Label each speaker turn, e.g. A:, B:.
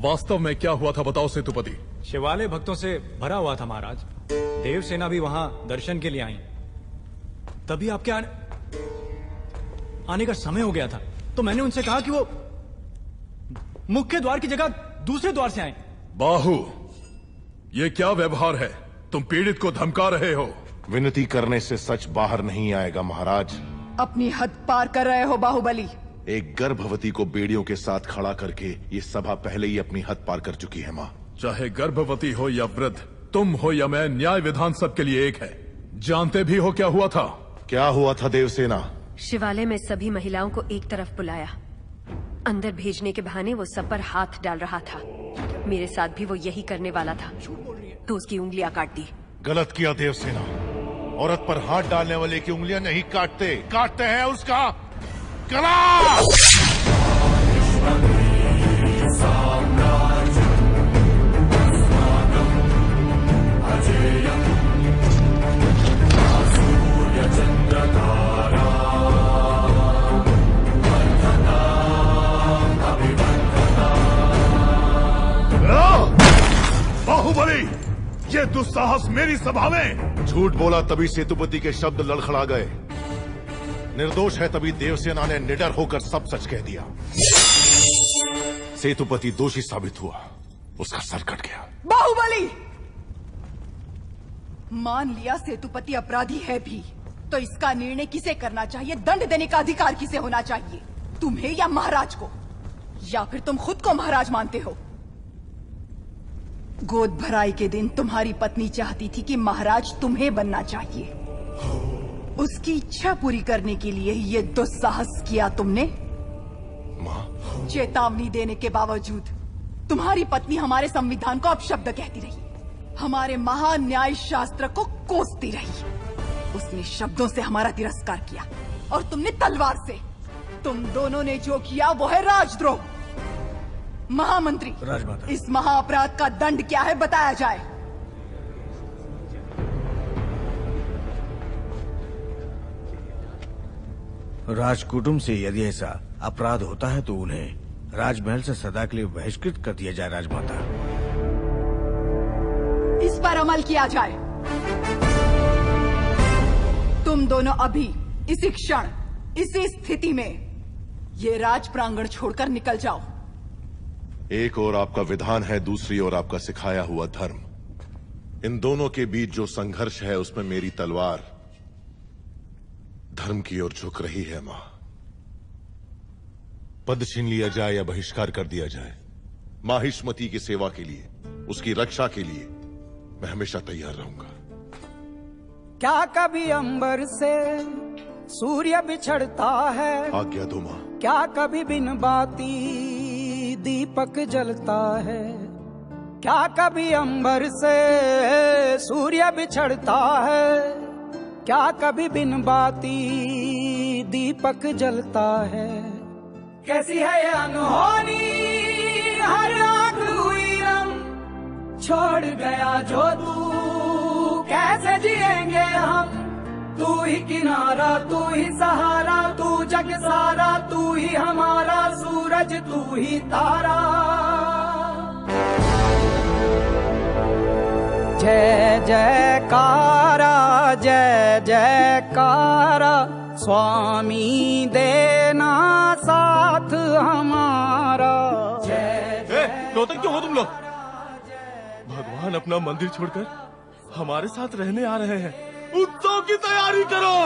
A: वास्तव में क्या हुआ था बताओ सेतुपति।
B: शिवालय भक्तों से भरा हुआ था महाराज। देवसेना भी वहां दर्शन के लिए आई। तभी आपके आने का समय हो गया था, तो मैंने उनसे कहा कि वो मुख्य द्वार की जगह दूसरे द्वार से आए।
A: बाहु, ये क्या व्यवहार है? तुम पीड़ित को धमका रहे हो।
C: विनती करने से सच बाहर नहीं आएगा महाराज।
D: अपनी हद पार कर रहे हो बाहुबली।
C: एक गर्भवती को बेड़ियों के साथ खड़ा करके ये सभा पहले ही अपनी हद पार कर चुकी है माँ।
A: चाहे गर्भवती हो या वृद्ध, तुम हो या मैं, न्याय विधान सबके लिए एक है। जानते भी हो क्या हुआ था?
C: क्या हुआ था देवसेना?
E: शिवालय में सभी महिलाओं को एक तरफ बुलाया। अंदर भेजने के बहाने वो सब पर हाथ डाल रहा था। मेरे साथ भी वो यही करने वाला था, तो उसकी उंगलियां काट दी।
C: गलत किया देवसेना। औरत पर हाथ डालने वाले की उंगलियां नहीं काटते, काटते हैं उसका गला।
A: बाहुबली, ये दुस्साहस मेरी सभा में।
C: झूठ बोला तभी सेतुपति के शब्द लड़खड़ा गए। निर्दोष है तभी देवसेना ने निडर होकर सब सच कह दिया। सेतुपति दोषी साबित हुआ, उसका सर कट गया।
D: बाहुबली, मान लिया सेतुपति अपराधी है भी, तो इसका निर्णय किसे करना चाहिए, दंड देने का अधिकार किसे होना चाहिए, तुम्हें या महाराज को? या फिर तुम खुद को महाराज मानते हो? गोद भराई के दिन तुम्हारी पत्नी चाहती थी कि महाराज तुम्हें बनना चाहिए। उसकी इच्छा पूरी करने के लिए ये दुस्साहस किया तुमने।
C: माँ,
D: चेतावनी देने के बावजूद तुम्हारी पत्नी हमारे संविधान को अपशब्द कहती रही, हमारे महान न्याय शास्त्र को कोसती रही। उसने शब्दों से हमारा तिरस्कार किया और तुमने तलवार से। तुम दोनों ने जो किया वो है राजद्रोह। महामंत्री,
B: राजमाता,
D: इस महाअपराध का दंड क्या है बताया जाए।
F: राजकुटुंब से यदि ऐसा अपराध होता है तो उन्हें राजमहल से सदा के लिए बहिष्कृत कर दिया जाए। राजमाता,
D: इस पर अमल किया जाए। तुम दोनों अभी इसी क्षण इसी स्थिति में ये राज प्रांगण छोड़कर निकल जाओ।
C: एक और आपका विधान है, दूसरी ओर आपका सिखाया हुआ धर्म। इन दोनों के बीच जो संघर्ष है उसमें मेरी तलवार धर्म की ओर झुक रही है। मां, पद छीन लिया जाए या बहिष्कार कर दिया जाए, माहिष्मती की सेवा के लिए, उसकी रक्षा के लिए मैं हमेशा तैयार रहूंगा।
G: क्या कभी अंबर से सूर्य बिछड़ता है?
C: आज्ञा दो मां।
G: क्या कभी बिन बाती दीपक जलता है? क्या कभी अंबर से सूर्य बिछड़ता है? क्या कभी बिन बाती दीपक जलता है? कैसी है ये अनहोनी, हर आंख हुई रम, छोड़ गया जो तू कैसे जिएंगे हम? तू ही किनारा, तू ही सहारा, तू जग सारा, तू ही हमारा सूरज, तू ही तारा। जय जयकारा, जय जयकारा, स्वामी देना साथ हमारा।
H: रोतक क्यों हो तुम लोग? भगवान अपना मंदिर छोड़कर हमारे साथ रहने आ रहे हैं। उत्सव की तैयारी करो।